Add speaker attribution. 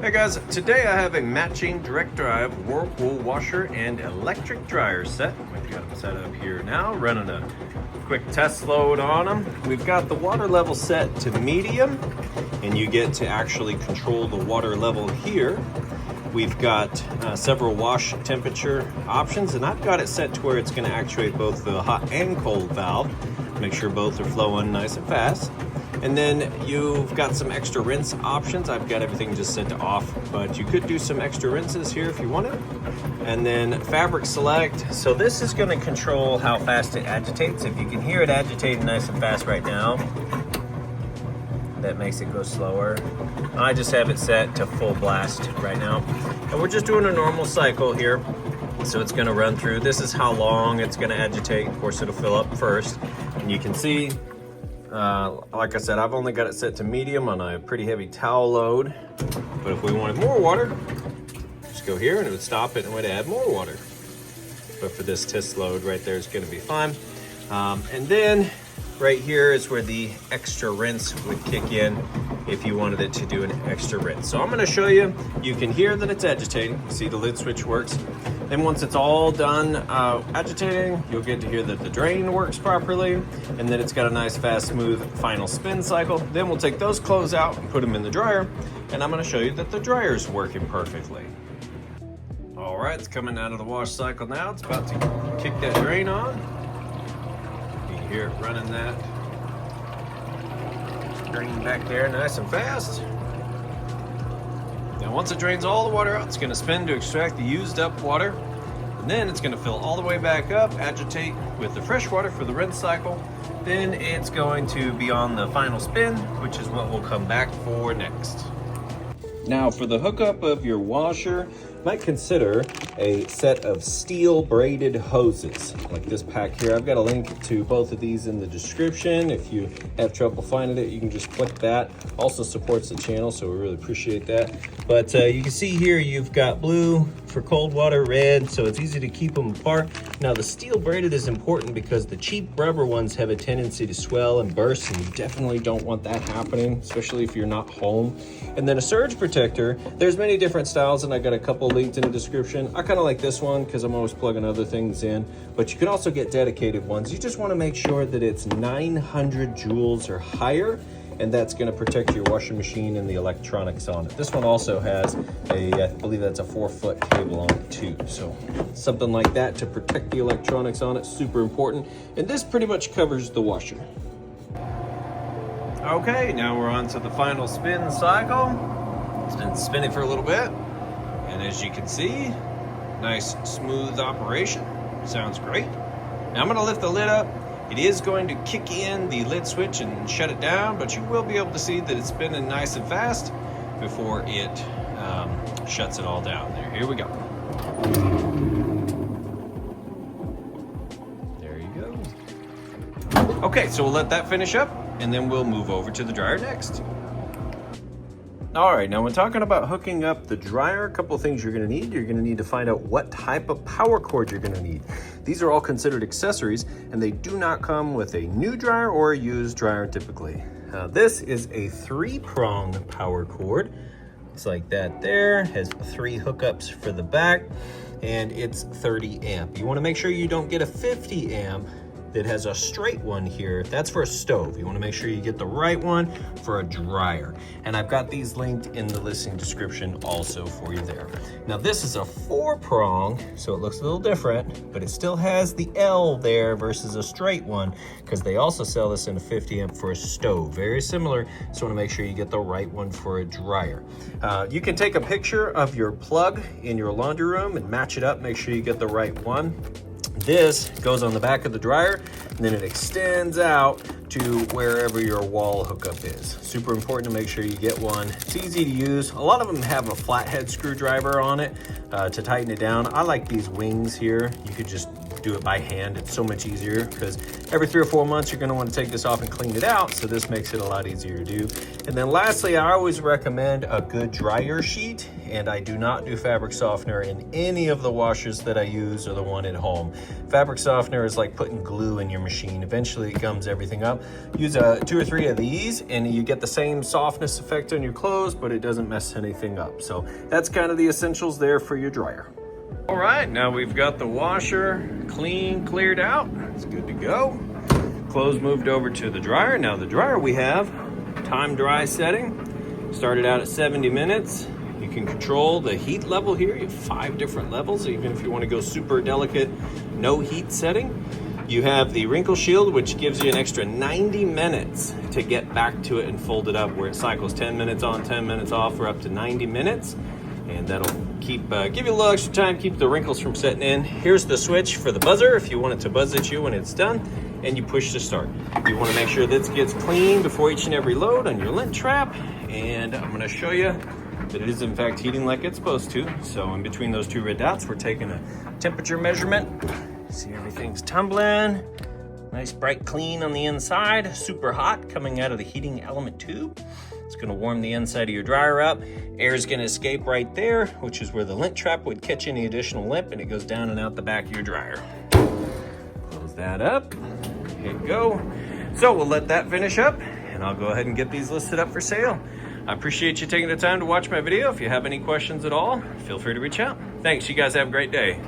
Speaker 1: Hey guys, today I have a matching direct drive Whirlpool washer and electric dryer set. We've got them set up here now, running a quick test load on them. We've got the water level set to medium, and you get to actually control the water level here. We've got several wash temperature options, and I've got it set to where it's going to actuate both the hot and cold valve. Make sure both are flowing nice and fast. And then you've got some extra rinse options. I've got everything just set to off, but you could do some extra rinses here if you wanted. And then fabric select. So this is going to control how fast it agitates. If you can hear it agitating nice and fast right now, that makes it go slower. I just have it set to full blast right now. And we're just doing a normal cycle here. So it's going to run through. This is how long it's going to agitate. Of course, it'll fill up first. And you can see, like I said, I've only got it set to medium on a pretty heavy towel load. But if we wanted more water, just go here and it would stop it and would add more water. But for this test load right there, it's going to be fine. And then right here is where the extra rinse would kick in if you wanted it to do an extra rinse. So I'm going to show you. You can hear that it's agitating. You see the lid switch works. Then once it's all done agitating, you'll get to hear that the drain works properly, and then it's got a nice, fast, smooth final spin cycle. Then we'll take those clothes out and put them in the dryer, and I'm going to show you that the dryer's working perfectly. All right, it's coming out of the wash cycle now. It's about to kick that drain on. You can hear it running that drain back there nice and fast. Now once it drains all the water out, it's going to spin to extract the used up water, and then it's going to fill all the way back up, agitate with the fresh water for the rinse cycle. Then it's going to be on the final spin, which is what we'll come back for next. Now for the hookup of your washer, you might consider a set of steel braided hoses like this pack here. I've got a link to both of these in the description. If you have trouble finding it, you can just click that. Also supports the channel, so we really appreciate that. But you can see here you've got blue for cold water, red, so it's easy to keep them apart. Now the steel braided is important because the cheap rubber ones have a tendency to swell and burst, and you definitely don't want that happening, especially if you're not home. And then a surge protector, there's many different styles, and I got a couple linked in the description. I kind of like this one because I'm always plugging other things in, but you can also get dedicated ones. You just want to make sure that it's 900 joules or higher, and that's going to protect your washing machine and the electronics on it. This one also has I believe that's a 4-foot cable on it too. So something like that to protect the electronics on it, super important. And this pretty much covers the washer. Okay, now we're on to the final spin cycle. It's been spinning for a little bit, and as you can see, nice smooth operation. Sounds great. Now I'm going to lift the lid up. It is going to kick in the lid switch and shut it down, but you will be able to see that it's spinning nice and fast before it shuts it all down. Here we go. There you go. Okay, so we'll let that finish up, and then we'll move over to the dryer next. All right, now when talking about hooking up the dryer, a couple of things you're gonna need. You're gonna need to find out what type of power cord you're gonna need. These are all considered accessories, and they do not come with a new dryer or a used dryer typically. This is a 3-prong power cord. It's like that there, has 3 hookups for the back, and it's 30 amp. You wanna make sure you don't get a 50 amp that has a straight one here. That's for a stove. You want to make sure you get the right one for a dryer. And I've got these linked in the listing description also for you there. Now this is a 4-prong, so it looks a little different, but it still has the L there versus a straight one, because they also sell this in a 50 amp for a stove. Very similar, so you want to make sure you get the right one for a dryer. You can take a picture of your plug in your laundry room and match it up, make sure you get the right one. This goes on the back of the dryer, and then it extends out to wherever your wall hookup is. Super important to make sure you get one. It's easy to use. A lot of them have a flathead screwdriver on it to tighten it down. I like these wings here. You could just do it by hand. It's so much easier because every 3 or 4 months you're going to want to take this off and clean it out, so this makes it a lot easier to do. And then lastly, I always recommend a good dryer sheet, and I do not do fabric softener in any of the washers that I use or the one at home. Fabric softener is like putting glue in your machine. Eventually it gums everything up. Use 2 or 3 of these and you get the same softness effect on your clothes, but it doesn't mess anything up. So that's kind of the essentials there for your dryer. All right, now we've got the washer cleared out. It's good to go. Clothes moved over to the dryer. Now the dryer we have time dry setting. Started out at 70 minutes. You can control the heat level here. You have 5 different levels, even if you want to go super delicate, no heat setting. You have the wrinkle shield, which gives you an extra 90 minutes to get back to it and fold it up, where it cycles 10 minutes on, 10 minutes off, for up to 90 minutes. And that'll keep give you a little extra time, keep the wrinkles from setting in. Here's the switch for the buzzer if you want it to buzz at you when it's done, and you push to start. You want to make sure this gets clean before each and every load on your lint trap, and I'm going to show you that it is in fact heating like it's supposed to. So in between those 2 red dots, we're taking a temperature measurement. See, everything's tumbling. Nice bright clean on the inside, super hot coming out of the heating element tube. It's gonna warm the inside of your dryer up. Air is gonna escape right there, which is where the lint trap would catch any additional lint, and it goes down and out the back of your dryer. Close that up, hit go. So we'll let that finish up, and I'll go ahead and get these listed up for sale. I appreciate you taking the time to watch my video. If you have any questions at all, feel free to reach out. Thanks, you guys have a great day.